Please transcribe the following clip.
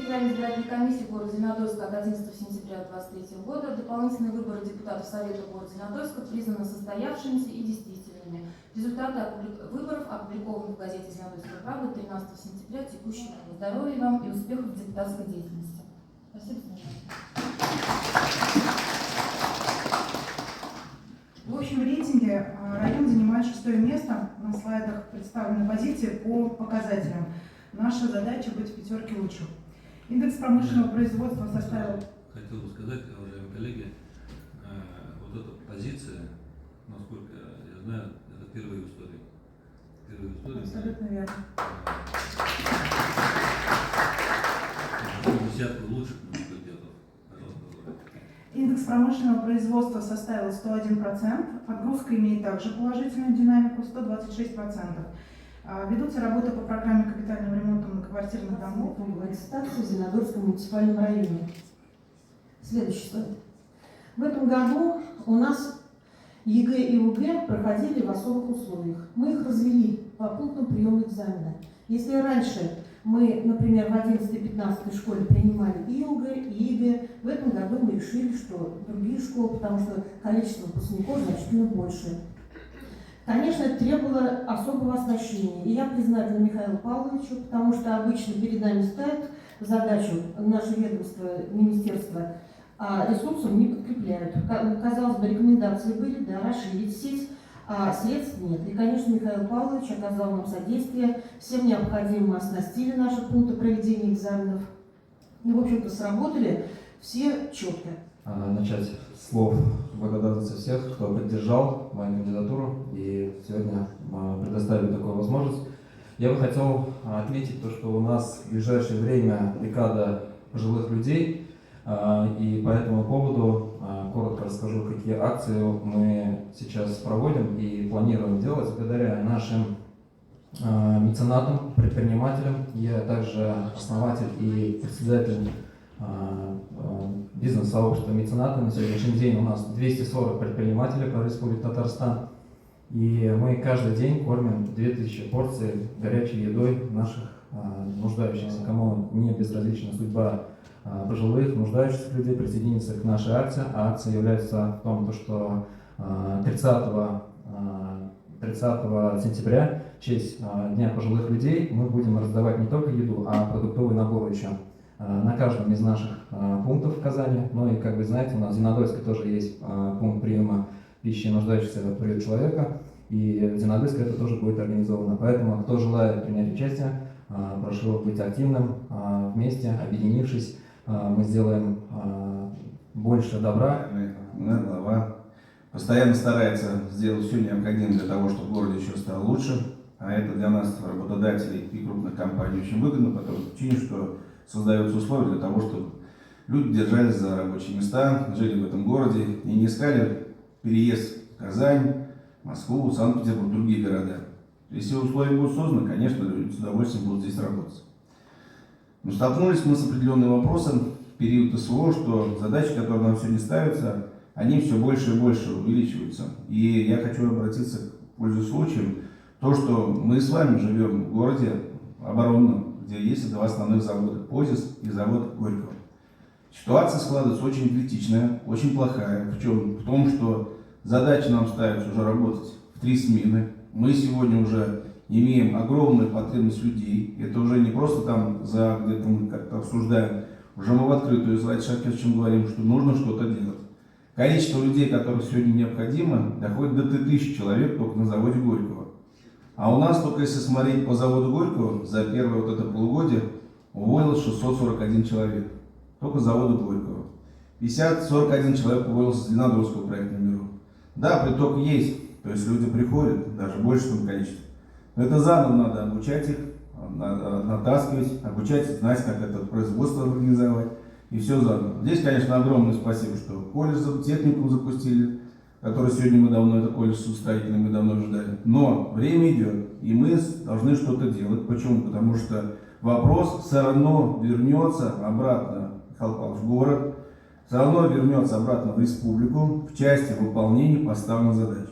территориальной избирательной комиссии города Зеленодольска от 11 сентября 2023 года дополнительные выборы депутатов Совета города Зеленодольска признаны состоявшимися и действительными. Результаты выборов опубликованы в газете «Зеленодольская правда» 13 сентября текущего года. Здоровья вам и успехов в депутатской деятельности. Спасибо за внимание. В общем рейтинге район занимает 6-е место. На слайдах представлены позиции по показателям. Наша задача быть в пятерке лучших. Индекс промышленного производства составил... Хотел бы сказать, уважаемые коллеги, вот эта позиция, насколько я знаю, это впервые в истории. Впервые в истории. Абсолютно верно. Десятку лучших муниципалитетов. Индекс промышленного производства составил 101%. Отгрузка имеет также положительную динамику 126%. Ведутся работы по программе капитального ремонта многоквартирных домов. Эксплуатации в Зеленодольском муниципальном районе. Следующий слайд. В этом году у нас ЕГЭ и ОГЭ проходили в особых условиях. Мы их развели по пунктам приема экзамена. Если раньше мы, например, в 11-15 школе принимали и ОГЭ, и ЕГЭ, в этом году мы решили, что другие школы, потому что количество выпускников значительно больше. Конечно, это требовало особого оснащения. И я признательна Михаилу Павловичу, потому что обычно перед нами ставят задачу наше ведомство, министерство, а ресурсов не подкрепляют. Казалось бы, рекомендации были, да, расширить сеть, а средств нет. И, конечно, Михаил Павлович оказал нам содействие, всем необходимым мы оснастили наши пункты проведения экзаменов. И, в общем-то, сработали все четко. Начать с слов благодарности всех, кто поддержал мою кандидатуру и сегодня предоставили такую возможность. Я бы хотел отметить то, что у нас в ближайшее время декада пожилых людей, и по этому поводу коротко расскажу, какие акции мы сейчас проводим и планируем делать благодаря нашим меценатам, предпринимателям. Я также основатель и председатель бизнес-сообщества мецената. На сегодняшний день у нас 240 предпринимателей по Республике Татарстан. И мы каждый день кормим 2000 порций горячей едой наших нуждающихся, кому не безразлична судьба пожилых, нуждающихся людей, присоединиться к нашей акции. А акция является в том, что 30 сентября, в честь Дня пожилых людей, мы будем раздавать не только еду, а продуктовый набор еще на каждом из наших пунктов в Казани. Ну и, как вы знаете, у нас в Зеленодольске тоже есть пункт приема пищи нуждающихся в приют человека. И в Зеленодольске это тоже будет организовано. Поэтому, кто желает принять участие, прошу быть активным. Вместе, объединившись, мы сделаем больше добра. Глава постоянно старается сделать все необходимое для того, чтобы город еще стал лучше. А это для нас, работодателей и крупных компаний, очень выгодно, по той причине, что создаются условия для того, чтобы люди держались за рабочие места, жили в этом городе и не искали переезд в Казань, Москву, Санкт-Петербург, другие города. Если условия будут созданы, конечно, люди с удовольствием будут здесь работать. Но столкнулись мы с определенным вопросом в период СВО, что задачи, которые нам сегодня ставятся, они все больше и больше увеличиваются. И я хочу обратиться, пользуясь случаем, то, что мы с вами живем в городе оборонном, где есть два основных завода – ПОЗИС и завод Горького. Ситуация складывается очень критичная, очень плохая. В том, что задача нам ставится уже работать в 3 смены. Мы сегодня уже имеем огромную потребность людей. Это уже не просто там где-то мы как-то обсуждаем. Уже мы в открытую с Владимиром Шакировичем говорим, что нужно что-то делать. Количество людей, которых сегодня необходимо, доходит до 3000 человек только на заводе Горького. А у нас только если смотреть по заводу Горького, за первое вот это полугодие уволилось 641 человек. Только завода Горького. 41 человек уволился с Зеленодольского проектного бюро. Да, приток есть, то есть люди приходят, даже больше в количестве. Но это заново надо обучать их, надо натаскивать, обучать, знать, как это производство организовать. И все заново. Здесь, конечно, огромное спасибо, что колледж, техникум запустили, который сегодня мы давно, это колледж судостроительный, мы давно ждали. Но время идет, и мы должны что-то делать. Почему? Потому что вопрос все равно вернется обратно, Михаил Павлович, в город, все равно вернется обратно в республику в части выполнения поставленных задач.